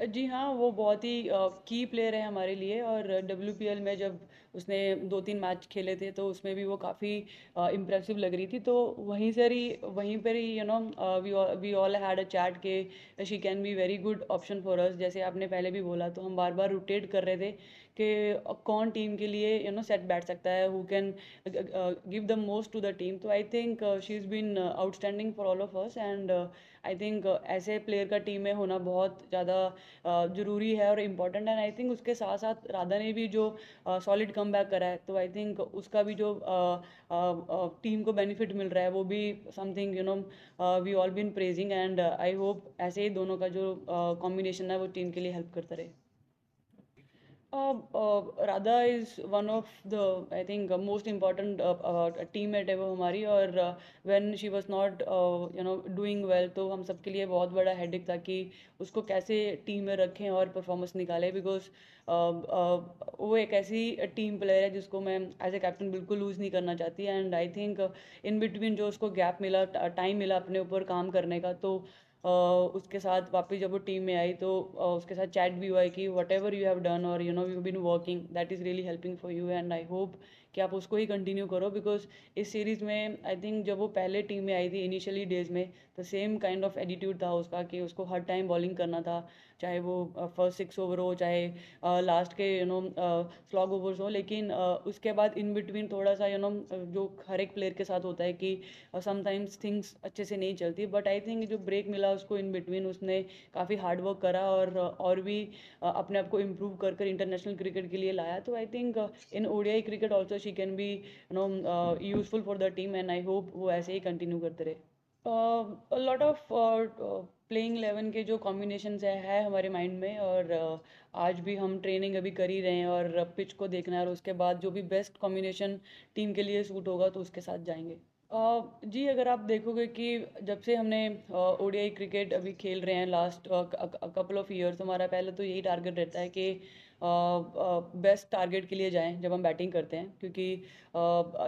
जी हाँ, वो बहुत ही की प्लेयर है हमारे लिए। और डब्ल्यूपीएल में जब उसने 2-3 मैच खेले थे तो उसमें भी वो काफ़ी इम्प्रेसिव लग रही थी। तो वहीं पर ही we all had a chat के she can be very good option for us. जैसे आपने पहले भी बोला, तो हम बार बार रोटेट कर रहे थे कि कौन टीम के लिए सेट बैठ सकता है, who can give the most to the team. तो I think she is been outstanding for all of us. And I think ऐसे प्लेयर का टीम में होना बहुत ज़्यादा ज़रूरी है और इम्पोर्टेंट है। आई थिंक उसके साथ साथ राधा ने भी जो सॉलिड कम बैक करा है, तो आई थिंक उसका भी जो टीम को बेनिफिट मिल रहा है वो भी something we all been praising. And I hope ऐसे ही दोनों का जो कॉम्बिनेशन है वो टीम के लिए हेल्प करता रहे। Radha is one of the, I think, most important teammate है वो हमारी। और when she was not doing well, तो हम सबके लिए बहुत बड़ा हेडेक था कि उसको कैसे टीम में रखें और परफॉर्मेंस निकाले। बिकॉज वो एक ऐसी टीम प्लेयर है जिसको मैं एज ए कैप्टन बिल्कुल लूज़ नहीं करना चाहती। And I think in between जो उसको गैप मिला, टाइम मिला अपने ऊपर काम करने का, तो उसके साथ वापस जब वो टीम में आई तो उसके साथ चैट भी हुआ है कि whatever you have done और you been working, that is really helping for you. And I hope कि आप उसको ही कंटिन्यू करो। बिकॉज इस सीरीज़ में आई थिंक जब वो पहले टीम में आई थी इनिशियली डेज में, तो सेम काइंड ऑफ एटीट्यूड था उसका कि उसको हर टाइम बॉलिंग करना था, चाहे वो फर्स्ट 6 ओवर हो, चाहे लास्ट के स्लॉग ओवर्स हो। लेकिन उसके बाद इन बिटवीन थोड़ा सा जो हर एक प्लेयर के साथ होता है कि समटाइम्स थिंग्स अच्छे से नहीं चलती। बट आई थिंक जो ब्रेक मिला उसको इन बिटवीन, उसने काफ़ी हार्ड वर्क करा और भी अपने आप को इम्प्रूव कर कर इंटरनेशनल क्रिकेट के लिए लाया। तो I think in ODI cricket also she can be useful for the team. And I hope वो ऐसे ही कंटिन्यू करते रहे। लॉट ऑफ प्लेइंग 11 के जो कॉम्बिनेशंस है हमारे माइंड में। और आज भी हम ट्रेनिंग अभी कर ही रहे हैं और पिच को देखना है, और उसके बाद जो भी बेस्ट कॉम्बिनेशन टीम के लिए सूट होगा तो उसके साथ जाएंगे। जी, अगर आप देखोगे कि जब से हमने ओडीआई क्रिकेट अभी खेल रहे हैं लास्ट कपल ऑफ ईयर्स, हमारा पहले तो यही टारगेट रहता है कि बेस्ट टारगेट के लिए जाएं जब हम बैटिंग करते हैं। क्योंकि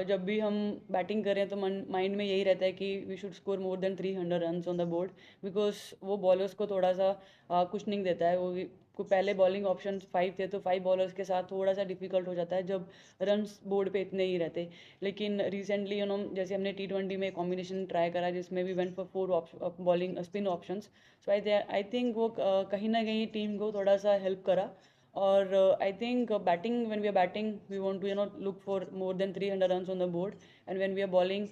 जब भी हम बैटिंग करें तो माइंड में यही रहता है कि we should score more than 300 runs on the board. Because वो बॉलर्स को थोड़ा सा कुशनिंग देता है। वो को पहले बॉलिंग ऑप्शन 5 थे, तो 5 बॉलर्स के साथ थोड़ा सा डिफिकल्ट हो जाता है जब रन्स बोर्ड पे इतने ही रहते। लेकिन रिसेंटली जैसे हमने T20 में कॉम्बिनेशन ट्राई करा जिसमें भी went for 4 bowling spin options. So I think वो कहीं ना कहीं टीम को थोड़ा सा हेल्प करा। और I think batting, when we are batting we want to look for more than 300 runs on the board. And when we are bowling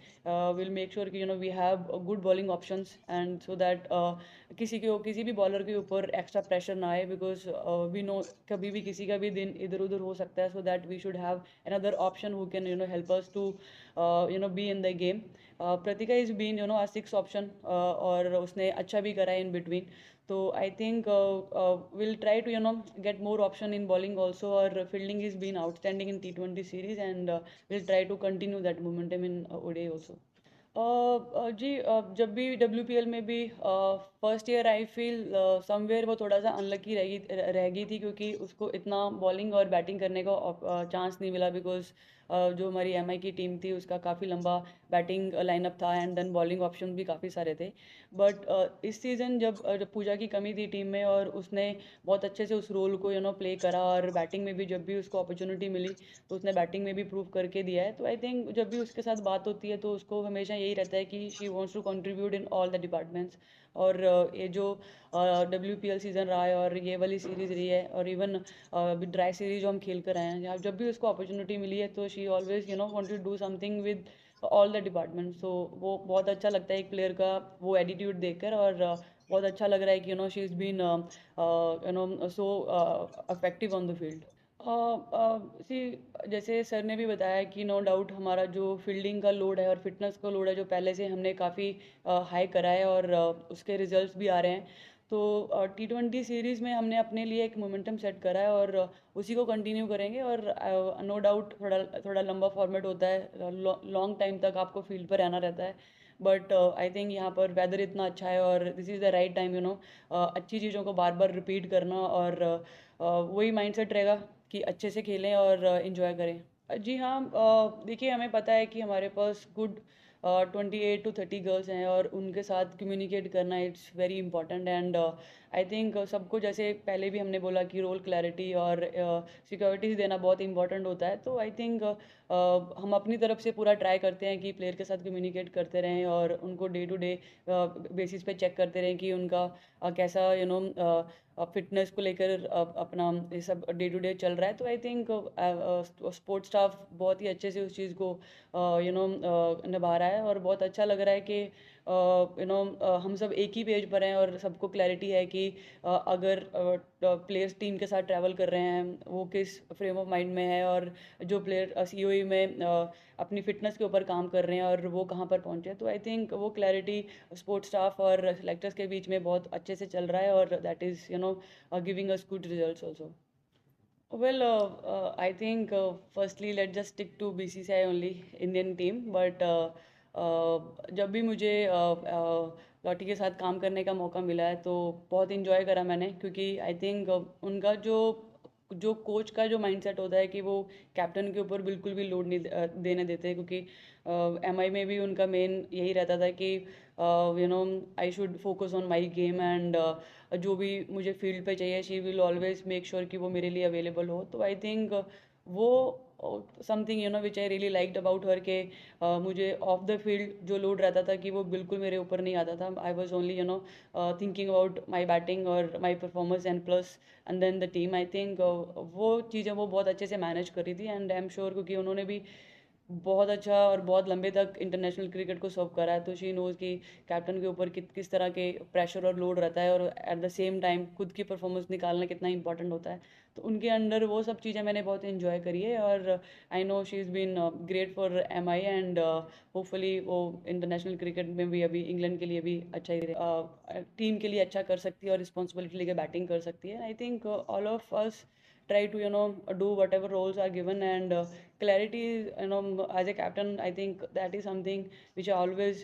will make sure कि we have good bowling options, and so that किसी भी bowler के ऊपर extra pressure ना आए। Because we know कभी भी किसी का भी दिन इधर उधर हो सकता है। So that we should have another option who can help us to be in the game. Pratika is been a six option, और उसने अच्छा भी करा है in between. तो I think will try to get more option in bowling also. और fielding is been outstanding in T20 series, and we'll try to continue that momentum in ODI also. जी, जब भी WPL में भी first year I feel somewhere वो थोड़ा सा unlucky रह गई थी, क्योंकि उसको इतना बॉलिंग और बैटिंग करने का चांस नहीं मिला। बिकॉज जो हमारी एमआई की टीम थी उसका काफ़ी लंबा बैटिंग लाइनअप था, एंड देन बॉलिंग ऑप्शन भी काफ़ी सारे थे। बट इस सीज़न जब पूजा की कमी थी टीम में, और उसने बहुत अच्छे से उस रोल को प्ले करा, और बैटिंग में भी जब भी उसको अपॉर्चुनिटी मिली तो उसने बैटिंग में भी प्रूव करके दिया है। तो आई थिंक जब भी उसके साथ बात होती है तो उसको हमेशा यही रहता है कि she wants to contribute in all the departments. और ये जो WPL सीज़न रहा है और ये वाली सीरीज़ रही है, और इवन अभी ड्राई सीरीज जो हम खेल कर आए हैं, जब भी उसको अपॉर्चुनिटी मिली है तो she always want to do something with all the department. So वो बहुत अच्छा लगता है एक प्लेयर का वो एटीट्यूड देखकर। और बहुत अच्छा लग रहा है कि she is been so affective on the field. See, जैसे सर ने भी बताया कि नो डाउट हमारा जो फील्डिंग का लोड है और फिटनेस का लोड है जो पहले से हमने काफ़ी हाई करा है, और उसके रिजल्ट्स भी आ रहे हैं। तो T20 सीरीज़ में हमने अपने लिए एक मोमेंटम सेट करा है, और उसी को कंटिन्यू करेंगे। और नो डाउट थोड़ा थोड़ा लंबा फॉर्मेट होता है, लॉन्ग टाइम तक आपको फील्ड पर रहना रहता है। बट आई थिंक यहाँ पर वेदर इतना अच्छा है, और this is the right time अच्छी चीज़ों को बार बार रिपीट करना। और वही माइंडसेट रहेगा कि अच्छे से खेलें और इन्जॉय करें। जी हाँ, देखिए हमें पता है कि हमारे पास गुड 28 to 30 गर्ल्स हैं, और उनके साथ कम्युनिकेट करना it's very important. And I think सबको, जैसे पहले भी हमने बोला कि रोल क्लैरिटी और सिक्योरिटीज देना बहुत इंपॉर्टेंट होता है, तो आई थिंक हम अपनी तरफ से पूरा ट्राई करते हैं कि प्लेयर के साथ कम्युनिकेट करते रहें और उनको डे टू डे बेसिस पे चेक करते रहें कि उनका कैसा फिटनेस को लेकर अपना ये सब डे टू डे चल रहा है। तो आई थिंक स्पोर्ट्स स्टाफ बहुत ही अच्छे से उस चीज़ को निभा रहा है, और बहुत अच्छा लग रहा है कि हम सब एक ही पेज पर हैं और सबको क्लैरिटी है कि अगर प्लेयर्स टीम के साथ ट्रैवल कर रहे हैं वो किस फ्रेम ऑफ माइंड में है, और जो प्लेयर सीओई में अपनी फिटनेस के ऊपर काम कर रहे हैं और वो कहाँ पर पहुँचे हैं। तो आई थिंक वो क्लैरिटी स्पोर्ट्स स्टाफ और सेलेक्टर्स के बीच में बहुत अच्छे से चल रहा है, और that is giving us good results also. Well, I think firstly let's just stick to BCCI only, Indian team. But जब भी मुझे लॉटी के साथ काम करने का मौका मिला है तो बहुत इन्जॉय करा मैंने, क्योंकि आई थिंक उनका जो जो कोच का जो माइंडसेट होता है कि वो कैप्टन के ऊपर बिल्कुल भी लोड नहीं देने देते, क्योंकि एमआई में भी उनका मेन यही रहता था कि I should focus on my game, and जो भी मुझे फील्ड पे चाहिए she will always make sure कि वो मेरे लिए अवेलेबल हो। तो आई थिंक वो something which I really liked about her के मुझे ऑफ द फील्ड जो लोड रहता था कि वो बिल्कुल मेरे ऊपर नहीं आता था। I was only thinking about my batting और my performance and plus and then the team. I think वो चीज़ें वो बहुत अच्छे से मैनेज कर रही थी, एंड आई एम श्योर क्योंकि उन्होंने भी बहुत अच्छा और बहुत लंबे तक इंटरनेशनल क्रिकेट को सर्व करा है, तो शी नोज़ कि कैप्टन के ऊपर किस तरह के प्रेशर और लोड रहता है, और एट द सेम टाइम खुद की परफॉर्मेंस निकालना कितना इंपॉर्टेंट होता है। तो उनके अंडर वो सब चीज़ें मैंने बहुत इन्जॉय करी है, और I know she is been great for M I, and hopefully वो इंटरनेशनल क्रिकेट में भी अभी इंग्लैंड के लिए भी अच्छा ही टीम के लिए अच्छा कर सकती है और रिस्पॉन्सिबिलिटी लेके बैटिंग कर सकती है। I think all of us try to do whatever roles are given, and clarity as a captain, I think that is something which I always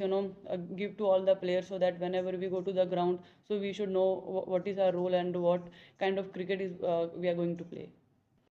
give to all the players, so that whenever we go to the ground, so we should know what is our role and what kind of cricket is we are going to play.